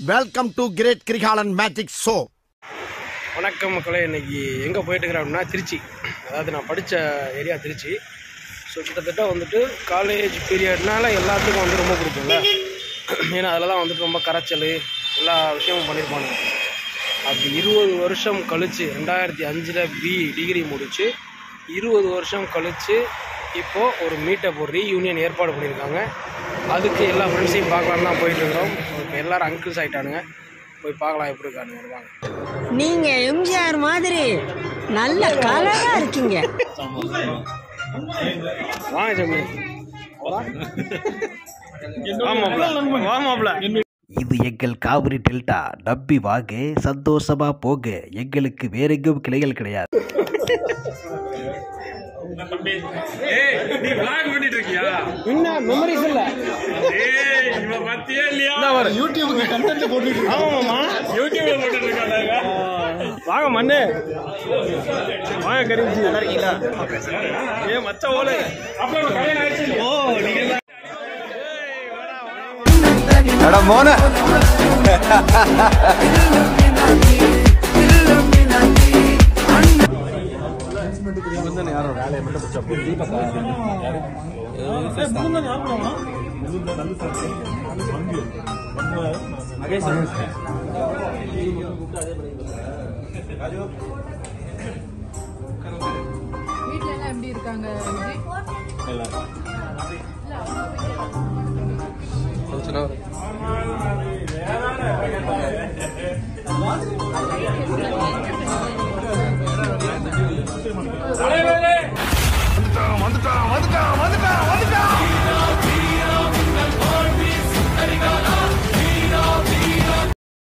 Welcome to great Kirikalan magic show. வணக்கம் மக்களே. இன்றைக்கி எங்கே போயிட்டுருக்கிறேன் அப்படின்னா திருச்சி. அதாவது நான் படித்த ஏரியா திருச்சி. ஸோ கிட்டத்தட்ட வந்துட்டு காலேஜ் பீரியட்னால எல்லாத்துக்கும் வந்து ரொம்ப பிடிக்கும்ல. ஏன்னா அதில் தான் வந்துட்டு ரொம்ப கரைச்சல் எல்லா விஷயமும் பண்ணியிருப்பானுங்க. அப்படி 20 வருஷம் கழித்து 2005 டிகிரி முடித்து 20 வருஷம் கழித்து இப்போது ஒரு மீட்டப், ஒரு ரீயூனியன் ஏற்பாடு பண்ணியிருக்காங்க. அதுக்கு எல்லா ஃப்ரெண்ட்ஸையும் பார்க்கலான்னு தான் போயிட்டுருக்கிறோம். இப்போ எல்லோரும் அங்கிள்ஸ் ஆகிட்டானுங்க. போய் பார்க்கலாம் எப்படி இருக்கானுங்க. வாங்க. நீங்க எம்ஜிஆர் மாதிரி நல்ல கலரா இருக்கீங்க. வாங்க ஜம்மி. இது எங்கள் காவிரி டெல்டா. நம்பி வாங்க, சந்தோஷமா போக. எங்களுக்கு வேற எங்கும் கிளைகள் கிடையாது. வாங்க மண்ணு, வாங்க கரிஞ்சி. நல்லா இருக்கீங்களா? ஏ மச்ச ஓலை மோன வீட்ல எல்லாம் எப்படி இருக்காங்க?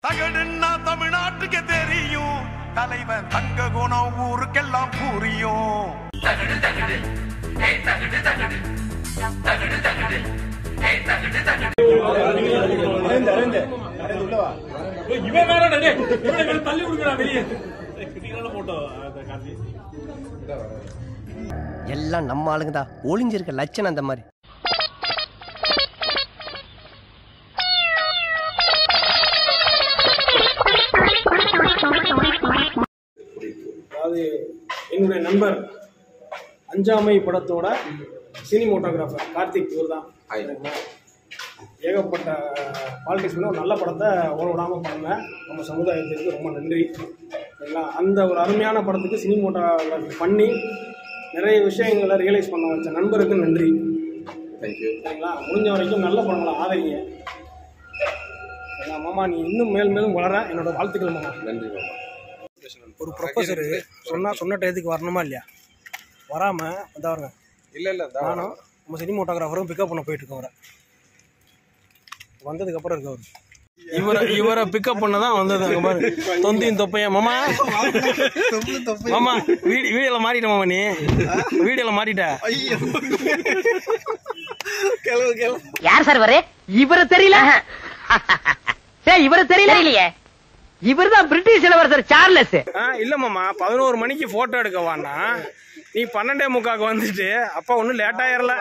தகடுன்னா தமிழ்நாட்டுக்கு தெரியும், தலைவன் தங்க குணம் ஊருக்கெல்லாம் புரியும். எல்லாம் நம்ம ஆளுங்க தான். ஒளிஞ்சிருக்க லட்சணம் அந்த மாதிரி. அதாவது என்னுடைய நண்பர் அஞ்சாமை படத்தோட சினிமோட்டோகிராஃபர் கார்த்திக். இவர் தான் ஏகப்பட்ட பாலிடிக்ஸ் பண்ண ஒரு நல்ல படத்தை ஓட விடாமல் பண்ண நம்ம சமுதாயத்திற்கு ரொம்ப நன்றி. சரிங்களா? அந்த ஒரு அருமையான படத்துக்கு சினிமோட்டோகிராஃபி பண்ணி நிறைய விஷயங்களை ரியலைஸ் பண்ண வச்ச நண்பருக்கு நன்றி. தேங்க்யூ. சரிங்களா? முடிஞ்ச வரைக்கும் நல்ல படங்களை ஆதரிங்க. மாமா, நீ இன்னும் மேலும் வளர என்னோட வாழ்த்துக்கள் மாமா. நன்றி மாமா. ஒரு ப்ரொஃபஸரு சொன்ன டயத்துக்கு வரணுமா இல்லையா? வராமல் வந்தாருங்க. இல்லை நானும் நம்ம சினிமோட்டோகிராஃபரும் பிக்கப் பண்ண போயிட்டுருக்கோம். அவரை வந்ததுக்கப்புறம் இருக்கவர் இவரை பிக்கப் பண்ண தான் வந்தது. அங்கே பாரு, தொந்தியும் தொப்பையன் மாமா. மாமா வீடியோவில் மாறிட்ட மாமா. நீ வீடியோவில் மாறிட்ட. யார் சார் வரே? இவரை தெரியல. இவரை தெரியலையே. இவர் தான் பிரிட்டிஷ் இளவரசர் சார்லஸ். இல்ல மாமா, 11 மணிக்கு போட்டோ எடுக்கவான்னா நீ 12:45 வந்துட்டு அப்பா ஒன்னும் லேட் ஆயிரல.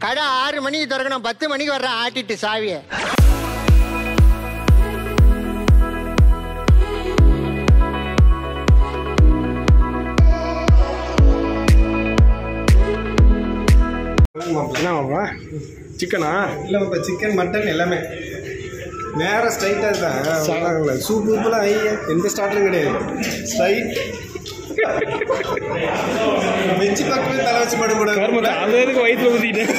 கடை 6 மணிக்கு திறக்கணும், 10 மணிக்கு வர்ற ஆட்டிட்டு சாவிய. என்ன மாமா, சிக்கனா? இல்லை இப்போ சிக்கன் மட்டன் எல்லாமே நேர ஸ்ட்ரைட்டாக தான். சூப் ஊப்பெல்லாம் எந்த ஸ்டார்டரும் கிடையாது. ஸ்ட்ரைட் வெஜ்ஜு பக்கமே தலை வச்சு படுக்கூடாது. அது எதுக்கு வயிற்றுல ஊற்றிட்டேன்.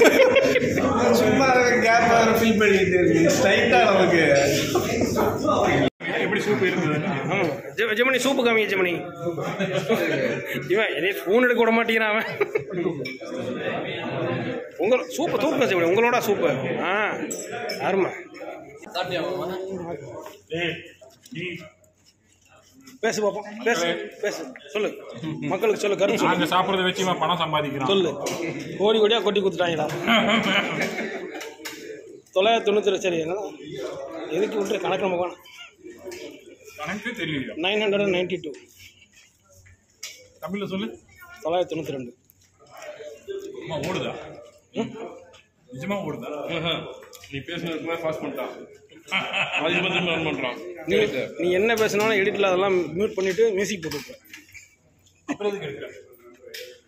சும்மா கேப் வேறு ஃபில் பண்ணிட்டு இருக்கு. ஸ்ட்ரைட்டாக நமக்கு எப்படி சூப் இருக்குது? ஜெமனி சூப்பு காமிங்க ஜெமனி. இவன் இதே ஃபோன் எடுக்க விட மாட்டேங்கிறான் அவன். உங்கள் சூப்பு தூக்குங்க ஜெமனி, உங்களோட சூப்பு. அருமை. பேசு பாப்போம், பேசு சொல்லு, மக்களுக்கு சொல்லு, கருத்து சொல்லு. சாப்பிட்றத வச்சு பணம் சம்பாதிக்கிறோம் சொல்லு. கோடியா கொட்டி கொடுத்துட்டாங்களா? 992. சரி, என்ன எதுக்கு விட்டு கணக்கு நம்ம வேணும். கணக்கு தெரியும். 992 தமிழ்ல சொல்லு. 992. ஓடுதா? நிஜமா ஓடுதா? நீ பேசுனதுக்கு பாஸ் பண்ணிட்டான். நீ என்ன பேசினாலும் எடிட்டில் அதெல்லாம் மியூட் பண்ணிவிட்டு மியூசிக் போட்டுருப்பேன்.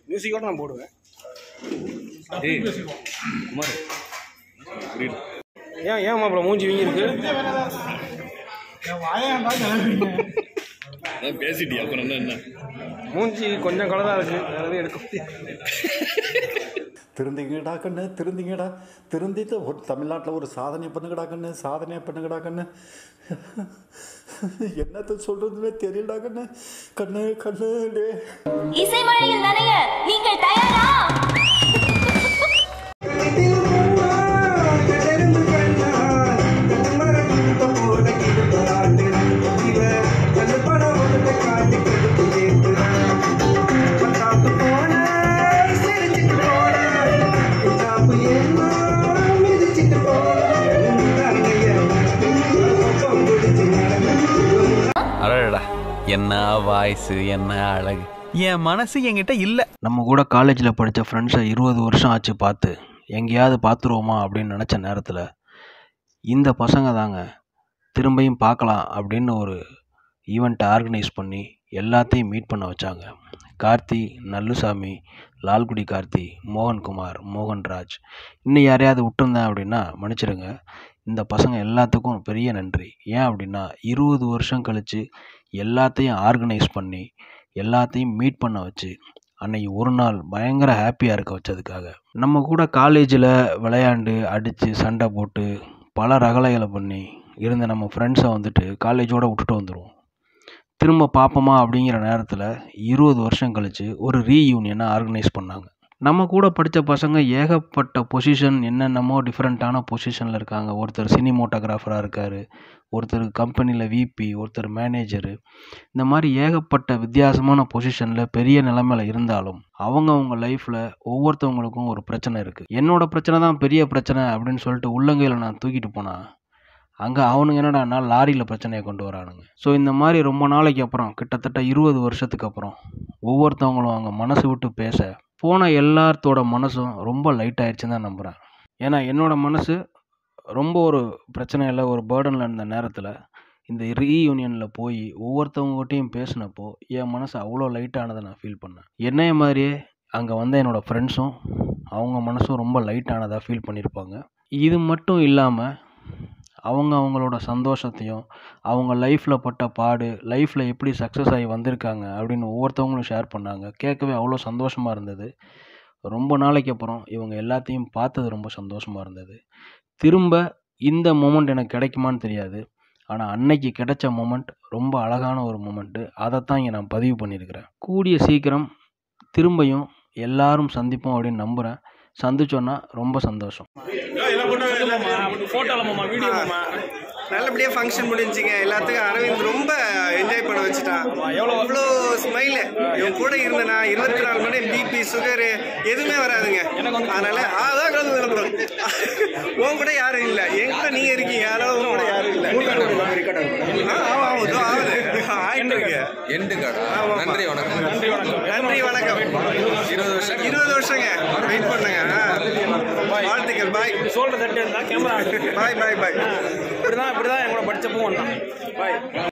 மியூசிக்கோட நான் போடுவேன். ஏன் மாப்பிள்ள மூஞ்சி வீங்கி இருக்கு? பேசிட்டியா அப்புறம் என்ன? மூஞ்சி கொஞ்சம் கலராக இருக்கு, அதாவது எடுக்க திருந்திங்கடா கண்ணு, திருந்திங்கடா, திருந்திட்டு ஒரு தமிழ்நாட்டில் ஒரு சாதனை பண்ணுங்கடா கண்ணு, சாதனையை பண்ணுங்கடா கண்ணு. என்னத்த சொல்றதுன்னு தெரியலடா கண்ணு, கண்ணு கண்ணு. இசை மழையில் நனைய நீங்கள் தயாரா? என்ன வாய்ஸ், என்ன அழகு, என் மனசு என்கிட்ட இல்லை. நம்ம கூட காலேஜில் படித்த ஃப்ரெண்ட்ஸை 20 வருஷம் ஆச்சு பார்த்து, எங்கேயாவது பார்த்துருவோமா அப்படின்னு நினச்ச நேரத்தில் இந்த பசங்க தாங்க திரும்பியும் பார்க்கலாம் அப்படின்னு ஒரு ஈவெண்ட்டை ஆர்கனைஸ் பண்ணி எல்லாத்தையும் மீட் பண்ண வச்சாங்க. கார்த்தி, நல்லுசாமி, லால்குடி கார்த்தி, மோகன்குமார், மோகன்ராஜ், இன்னும் யாரையாவது விட்டுருந்தேன் அப்படின்னா மன்னிச்சிடுங்க. இந்த பசங்க எல்லாத்துக்கும் பெரிய நன்றி. ஏன் அப்படின்னா 20 வருஷம் கழித்து எல்லாத்தையும் ஆர்கனைஸ் பண்ணி எல்லாத்தையும் மீட் பண்ண வச்சு அன்னைக்கு ஒரு நாள் பயங்கர ஹாப்பியாக இருக்க வச்சதுக்காக. நம்ம கூட காலேஜில் விளையாண்டு அடித்து சண்டை போட்டு பல ரகலைகளை பண்ணி இருந்த நம்ம ஃப்ரெண்ட்ஸை வந்துட்டு காலேஜோடு விட்டுட்டு வந்துடுவோம். திரும்ப பார்ப்போமா அப்படிங்கிற நேரத்தில் 20 வருஷம் கழித்து ஒரு ரீயூனியனை ஆர்கனைஸ் பண்ணாங்க. நம்ம கூட படித்த பசங்க ஏகப்பட்ட பொசிஷன், என்னென்னமோ டிஃப்ரெண்ட்டான பொசிஷனில் இருக்காங்க. ஒருத்தர் சினிமோட்டோகிராஃபராக இருக்கார், ஒருத்தர் கம்பெனியில் விபி, ஒருத்தர் மேனேஜரு. இந்த மாதிரி ஏகப்பட்ட வித்தியாசமான பொசிஷனில் பெரிய நிலைமையில் இருந்தாலும் அவங்க லைஃப்பில் ஒவ்வொருத்தவங்களுக்கும் ஒரு பிரச்சனை இருக்குது. என்னோடய பிரச்சனை தான் பெரிய பிரச்சனை அப்படின்னு சொல்லிட்டு உள்ளங்கையில் நான் தூக்கிட்டு போனால் அங்கே அவனுங்க என்னடானா லாரியில் பிரச்சனையை கொண்டு வரானுங்க. ஸோ இந்த மாதிரி ரொம்ப நாளைக்கு அப்புறம், கிட்டத்தட்ட 20 வருஷத்துக்கு அப்புறம் ஒவ்வொருத்தவங்களும் அவங்க மனசு விட்டு பேச போன எல்லாத்தோட மனசும் ரொம்ப லைட் ஆயிடுச்சுன்னு தான் நம்புகிறேன். ஏன்னா என்னோடய மனசு ரொம்ப ஒரு பிரச்சனையில் ஒரு பேர்டனில் இருந்த நேரத்தில் இந்த ரீயூனியனில் போய் ஒவ்வொருத்தவங்ககிட்டையும் பேசினப்போ என் மனசு அவ்வளோ லைட்டானதை நான் ஃபீல் பண்ணேன். என்னைய மாதிரியே அங்கே வந்த என்னோடய ஃப்ரெண்ட்ஸும் அவங்க மனசும் ரொம்ப லைட்டானதாக ஃபீல் பண்ணியிருப்பாங்க. இது மட்டும் இல்லாமல் அவங்களோட சந்தோஷத்தையும், அவங்க லைஃப்பில் பட்ட பாடு, லைஃப்பில் எப்படி சக்ஸஸ் ஆகி வந்திருக்காங்க அப்படின்னு ஒவ்வொருத்தவங்களும் ஷேர் பண்ணாங்க. கேட்கவே அவ்வளோ சந்தோஷமாக இருந்தது. ரொம்ப நாளைக்கு அப்புறம் இவங்க எல்லாத்தையும் பார்த்தது ரொம்ப சந்தோஷமாக இருந்தது. திரும்ப இந்த மொமெண்ட் எனக்கு கிடைக்குமான்னு தெரியாது. ஆனால் அன்னைக்கு கிடைச்ச மொமெண்ட் ரொம்ப அழகான ஒரு மொமெண்ட்டு. அதைத்தான் இங்கே நான் பதிவு பண்ணியிருக்கிறேன். கூடிய சீக்கிரம் திரும்பியும் எல்லாரும் சந்திப்போம் அப்படின்னு நம்புகிறேன். சந்திச்சோன்னா ரொம்ப சந்தோஷம். நல்லபடியாக ஃபங்க்ஷன் முடிஞ்சுங்க. எல்லாத்துக்கும் அரவிந்த் ரொம்ப என்ஜாய் பண்ண வச்சுட்டான். அவ்வளோ ஸ்மைலு. இவன் கூட இருந்தேன்னா 24 மணி பிபி, சுகரு எதுவுமே வராதுங்க. அதனால அதான் கலந்து உன் கூட யாரும் இல்லை, என் கூட நீங்கள் இருக்கீங்க. அதனால உன் கூட யாரும் இல்லை. நன்றி வணக்கம். நன்றி வணக்கம். 20 வருஷங்க வெயிட் பண்ணுங்க. வாழ்த்துக்கள். பாய். சொல்கிற தட்டு இருந்தால் கேமரா பாய் பாய் பாய். இப்படிதான் எங்களோட படித்தப்போ வந்தான். பாய்.